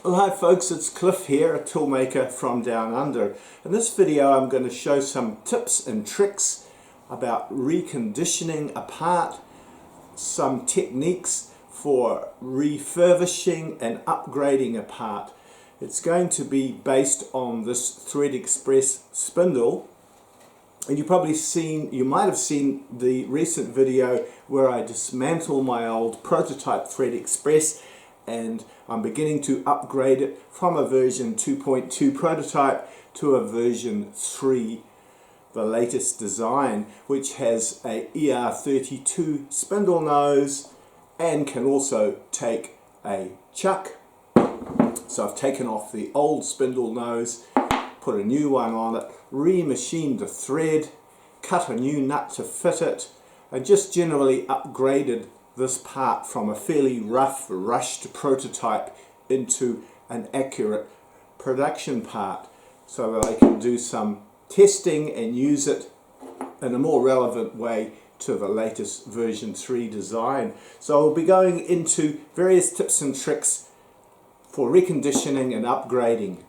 Well, hi folks, it's Cliff here, a toolmaker from down under. In this video I'm going to show some tips and tricks about reconditioning a part, some techniques for refurbishing and upgrading a part. It's going to be based on this Threadexpress spindle, and you might have seen the recent video where I dismantle my old prototype Threadexpress, and I'm beginning to upgrade it from a version 2.2 prototype to a version 3, the latest design, which has a ER32 spindle nose and can also take a chuck. So I've taken off the old spindle nose, put a new one on it, remachined the thread, cut a new nut to fit it, and just generally upgraded this part from a fairly rough, rushed prototype into an accurate production part so that I can do some testing and use it in a more relevant way to the latest version 3 design. So I'll be going into various tips and tricks for reconditioning and upgrading.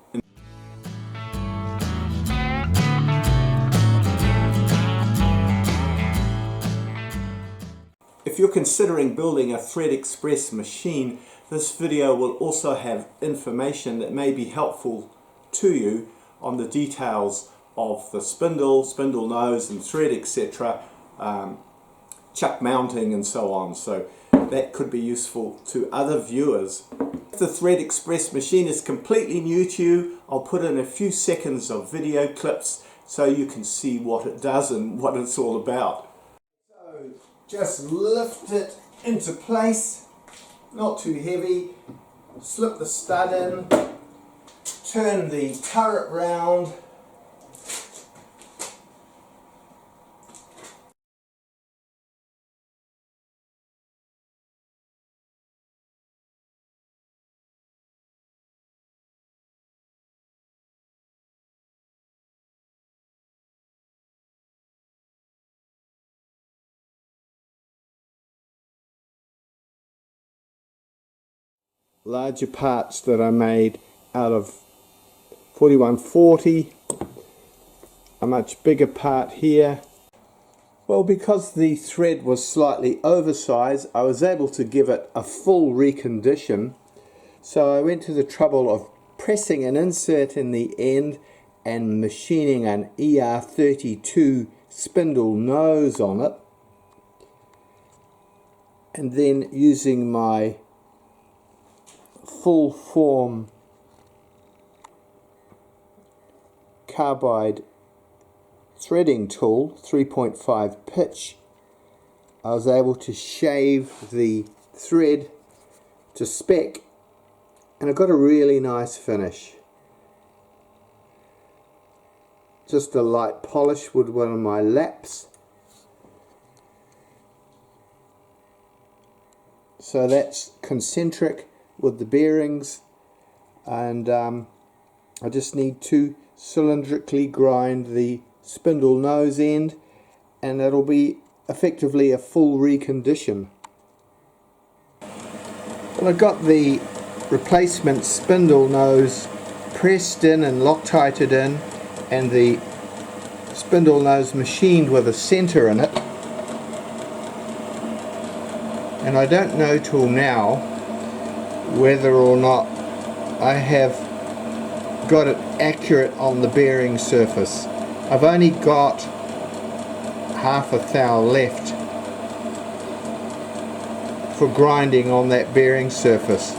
If you're considering building a Threadexpress machine, this video will also have information that may be helpful to you on the details of the spindle nose and thread, etc., chuck mounting and so on. So that could be useful to other viewers. If the Threadexpress machine is completely new to you, I'll put in a few seconds of video clips so you can see what it does and what it's all about. Just lift it into place, not too heavy, slip the stud in, turn the turret round, larger parts that I made out of 4140, a much bigger part here. Well, because the thread was slightly oversized, I was able to give it a full recondition. So I went to the trouble of pressing an insert in the end and machining an ER32 spindle nose on it, and then using my full form carbide threading tool, 3.5 pitch, I was able to shave the thread to spec, and I got a really nice finish. Just a light polish with one of my laps. So that's concentric with the bearings, and I just need to cylindrically grind the spindle nose end, and that'll be effectively a full recondition. Well, I got the replacement spindle nose pressed in and Loctited in, and the spindle nose machined with a center in it, and I don't know till now whether or not I have got it accurate on the bearing surface. I've only got half a thou left for grinding on that bearing surface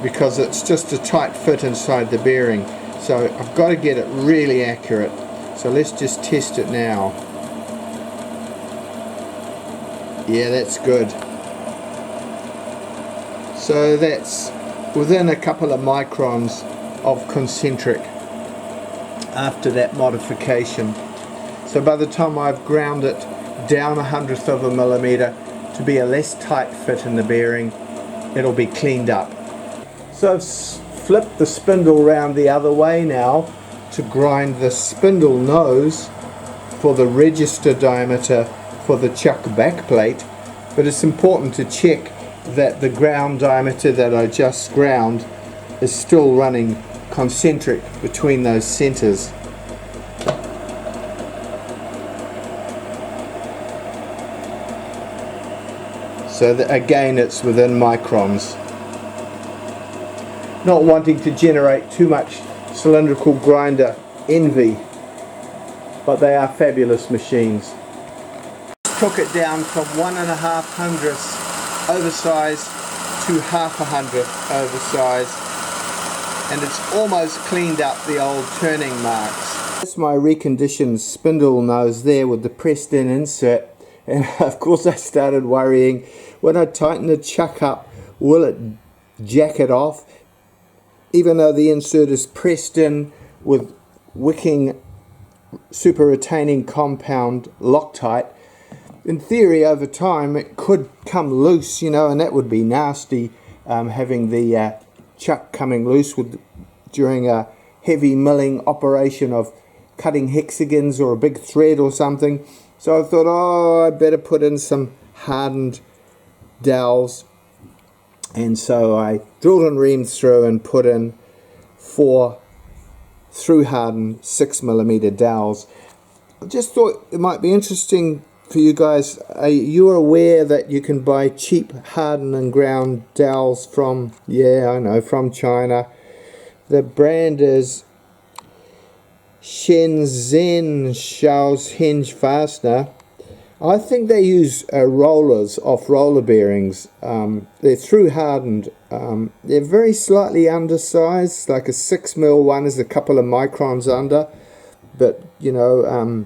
because it's just a tight fit inside the bearing, so I've got to get it really accurate. So let's just test it now. Yeah, that's good. So that's within a couple of microns of concentric after that modification. So by the time I've ground it down 1/100th of a millimeter to be a less tight fit in the bearing, it'll be cleaned up. So I've flipped the spindle round the other way now to grind the spindle nose for the register diameter for the chuck backplate, but it's important to check that the ground diameter that I just ground is still running concentric between those centers. So that again, it's within microns. Not wanting to generate too much cylindrical grinder envy, but they are fabulous machines. Took it down from 1.5 hundredths oversize to 0.5 hundredth oversize, and it's almost cleaned up the old turning marks. That's my reconditioned spindle nose there with the pressed in insert, and of course I started worrying, when I tighten the chuck up, will it jack it off? Even though the insert is pressed in with wicking super retaining compound Loctite, in theory over time it could come loose, you know, and that would be nasty, having the chuck coming loose during a heavy milling operation of cutting hexagons or a big thread or something. So I thought, oh, I better put in some hardened dowels, and so I drilled and reamed through and put in 4 through hardened 6mm dowels. I just thought it might be interesting for you guys. Are you aware that you can buy cheap hardened and ground dowels from, yeah, I know, from China? The brand is Shenzhen Shao's Hinge Fastener. I think they use rollers off roller bearings. They're through hardened. They're very slightly undersized, like a 6mm one is a couple of microns under, but you know,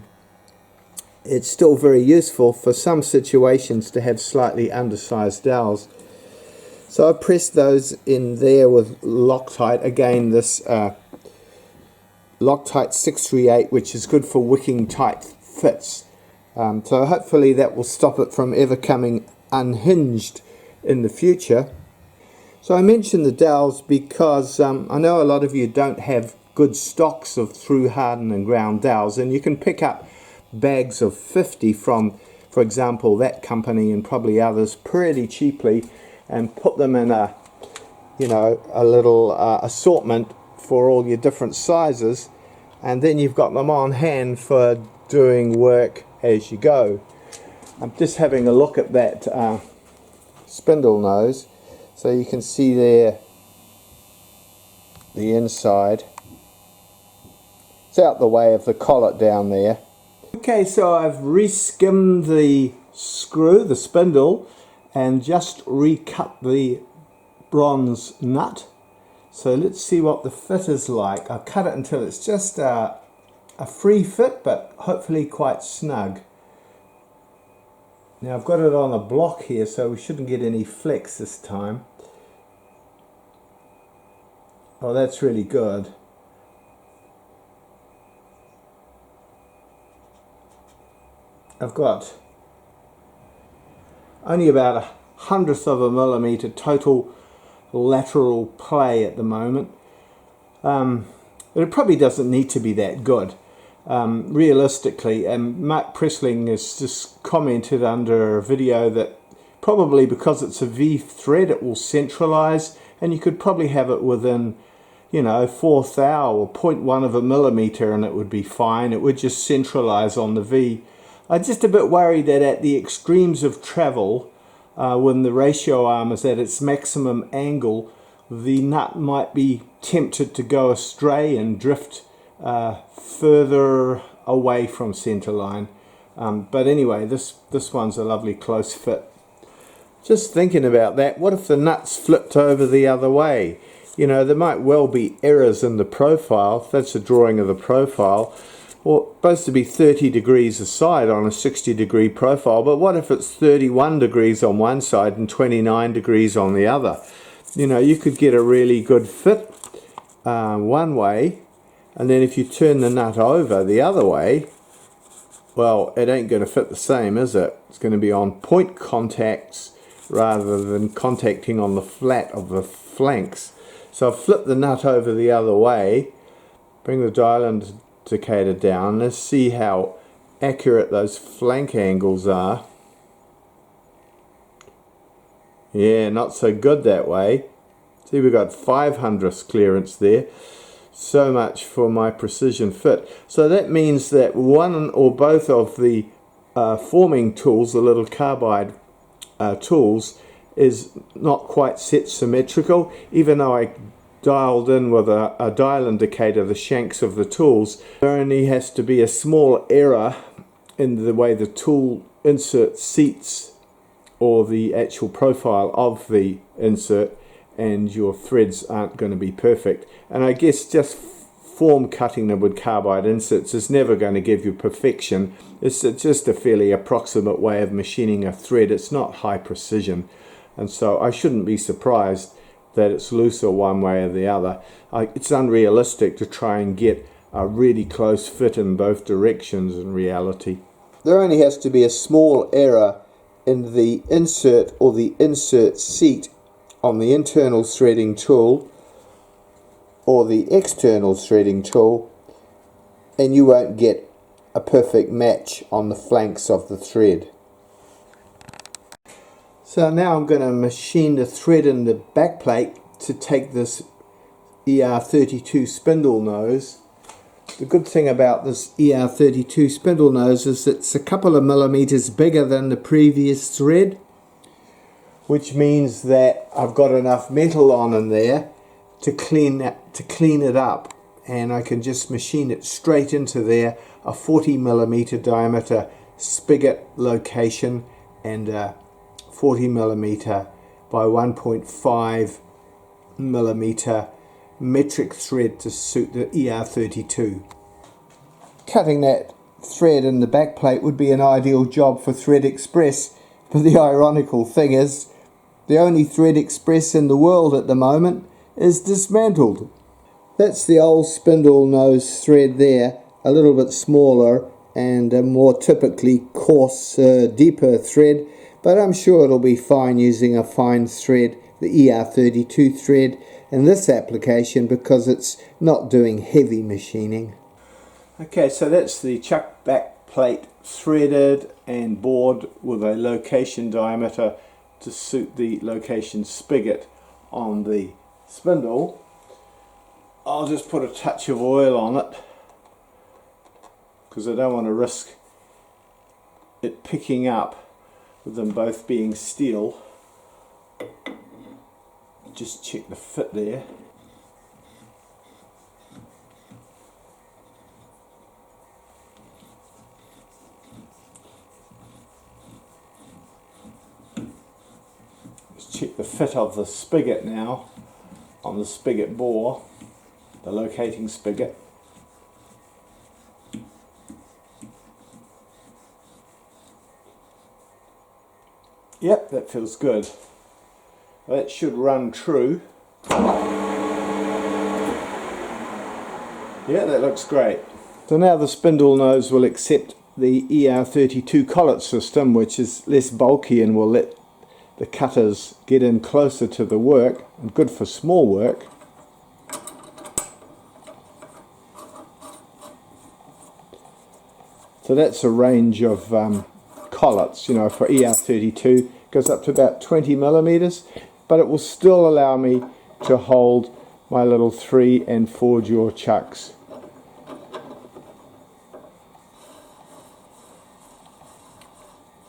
it's still very useful for some situations to have slightly undersized dowels. So I pressed those in there with Loctite. Again, this Loctite 638, which is good for wicking tight fits. So hopefully that will stop it from ever coming unhinged in the future. So I mentioned the dowels because I know a lot of you don't have good stocks of through hardened and ground dowels, and you can pick up bags of 50 from, for example, that company and probably others pretty cheaply, and put them in a, you know, a little assortment for all your different sizes, and then you've got them on hand for doing work as you go. I'm just having a look at that spindle nose, so you can see there the inside. It's out the way of the collet down there. Okay, so I've re-skimmed the screw, the spindle, and just recut the bronze nut. So let's see what the fit is like. I've cut it until it's just a free fit, but hopefully quite snug. Now I've got it on a block here, so we shouldn't get any flex this time. Oh, that's really good. I've got only about 1/100th of a millimeter total lateral play at the moment. But it probably doesn't need to be that good. Realistically, and Mark Presling has just commented under a video that probably because it's a V thread it will centralize, and you could probably have it within, you know, 1/4 thou or 0.1 of a millimeter and it would be fine. It would just centralize on the V. I'm just a bit worried that at the extremes of travel, when the ratio arm is at its maximum angle, the nut might be tempted to go astray and drift further away from center line. But anyway, this one's a lovely close fit. Just thinking about that, what if the nuts flipped over the other way? You know, there might well be errors in the profile. If that's a drawing of the profile, well, it's supposed to be 30 degrees aside on a 60-degree profile, but what if it's 31 degrees on one side and 29 degrees on the other? You know, you could get a really good fit one way, and then if you turn the nut over the other way, well, it ain't going to fit the same, is it? It's going to be on point contacts rather than contacting on the flat of the flanks. So I've flipped the nut over the other way, bring the dial indicator down, let's see how accurate those flank angles are. Yeah, not so good that way. See, we've got 5/100 clearance there. So much for my precision fit. So that means that one or both of the forming tools, the little carbide tools, is not quite set symmetrical. Even though I dialed in with a dial indicator the shanks of the tools, there only has to be a small error in the way the tool insert seats or the actual profile of the insert, and your threads aren't going to be perfect. And I guess just form cutting them with carbide inserts is never going to give you perfection. It's just a fairly approximate way of machining a thread. It's not high precision, and so I shouldn't be surprised that it's looser one way or the other. It's unrealistic to try and get a really close fit in both directions in reality. There only has to be a small error in the insert or the insert seat on the internal threading tool or the external threading tool, and you won't get a perfect match on the flanks of the thread. So now I'm going to machine the thread in the backplate to take this ER32 spindle nose. The good thing about this ER32 spindle nose is it's a couple of millimeters bigger than the previous thread, which means that I've got enough metal on in there to clean it up, and I can just machine it straight into there, a 40 millimeter diameter spigot location and a 40 millimeter by 1.5 millimeter metric thread to suit the ER32. Cutting that thread in the backplate would be an ideal job for Threadexpress, but the ironical thing is the only Threadexpress in the world at the moment is Dismantled. That's the old spindle nose thread there, a little bit smaller and a more typically coarse, deeper thread, but I'm sure it'll be fine using a fine thread, the ER32 thread, in this application because it's not doing heavy machining. Okay, so that's the chuck back plate threaded and bored with a location diameter to suit the location spigot on the spindle. I'll just put a touch of oil on it because I don't want to risk it picking up with them both being steel. Just check the fit there. Let's check the fit of the spigot now on the spigot bore, the locating spigot. Yep, that feels good. That should run true. Yeah, that looks great. So now the spindle nose will accept the ER32 collet system, which is less bulky and will let the cutters get in closer to the work, and good for small work. So that's a range of collets, you know, for ER32. Goes up to about 20 millimeters, but it will still allow me to hold my little 3 and 4 jaw chucks.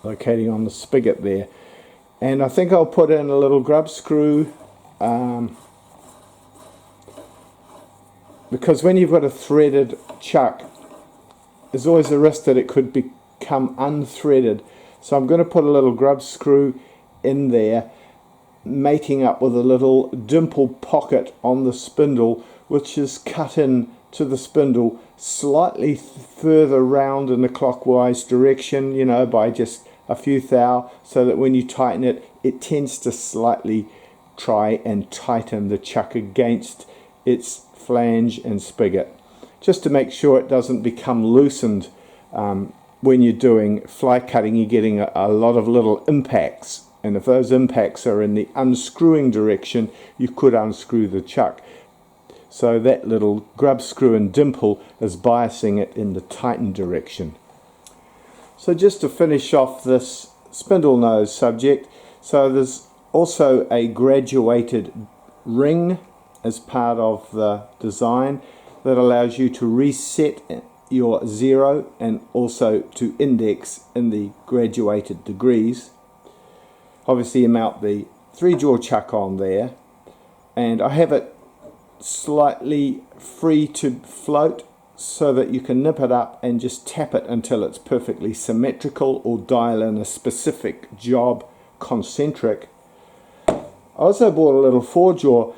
Locating on the spigot there. And I think I'll put in a little grub screw because when you've got a threaded chuck, there's always a risk that it could become unthreaded. So I'm going to put a little grub screw in there, mating up with a little dimple pocket on the spindle, which is cut in to the spindle slightly further round in the clockwise direction, you know, by just a few thou, so that when you tighten it, it tends to slightly try and tighten the chuck against its flange and spigot, just to make sure it doesn't become loosened. When you're doing fly cutting, you're getting a lot of little impacts, and if those impacts are in the unscrewing direction, you could unscrew the chuck. So that little grub screw and dimple is biasing it in the tightened direction. So just to finish off this spindle nose subject, so there's also a graduated ring as part of the design that allows you to reset your 0 and also to index in the graduated degrees. Obviously you mount the 3-jaw chuck on there, and I have it slightly free to float so that you can nip it up and just tap it until it's perfectly symmetrical, or dial in a specific job concentric. I also bought a little 4-jaw.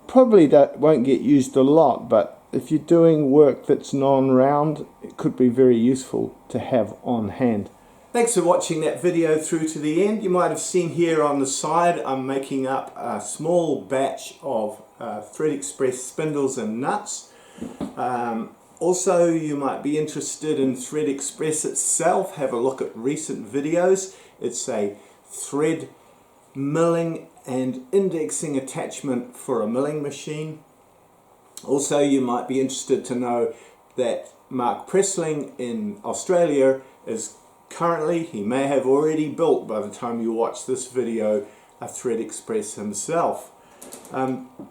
Probably that won't get used a lot, but if you're doing work that's non-round, it could be very useful to have on hand. Thanks for watching that video through to the end. You might have seen here on the side I'm making up a small batch of Threadexpress spindles and nuts. Also, you might be interested in Threadexpress itself. Have a look at recent videos. It's a thread milling and indexing attachment for a milling machine. Also, you might be interested to know that Mark Presling in Australia is currently, he may have already built by the time you watch this video, a Threadexpress himself.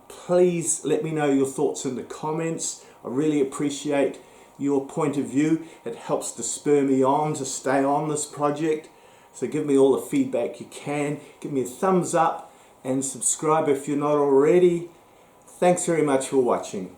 Please let me know your thoughts in the comments. I really appreciate your point of view. It helps to spur me on to stay on this project. So give me all the feedback you can. Give me a thumbs up and subscribe if you're not already. Thanks very much for watching.